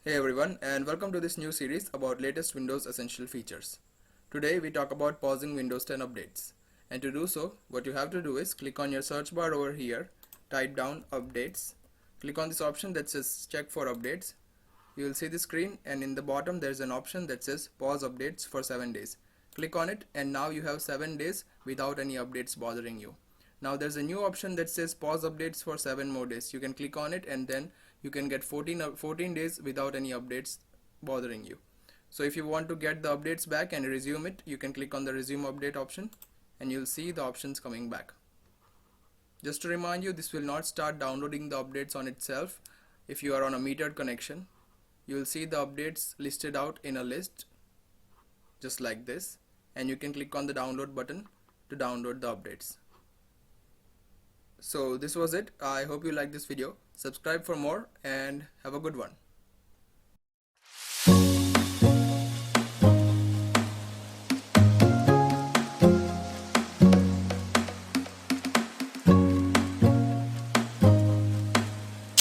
Hey everyone, and welcome to this new series about latest Windows essential features. Today we talk about pausing Windows 10 updates. And to do so, what you have to do is click on your search bar over here, type down updates, click on this option that says check for updates. You will see the screen, and in the bottom there is an option that says pause updates for 7 days. Click on it, and now you have 7 days without any updates bothering you. Now there's a new option that says pause updates for 7 more days. You can click on it, and then you can get 14 days without any updates bothering you. So if you want to get the updates back and resume it, you can click on the resume update option, and you'll see the options coming back. Just to remind you, this will not start downloading the updates on itself if you are on a metered connection. You will see the updates listed out in a list just like this, and you can click on the download button to download the updates. So this was it. I hope you liked this video. Subscribe for more and have a good one.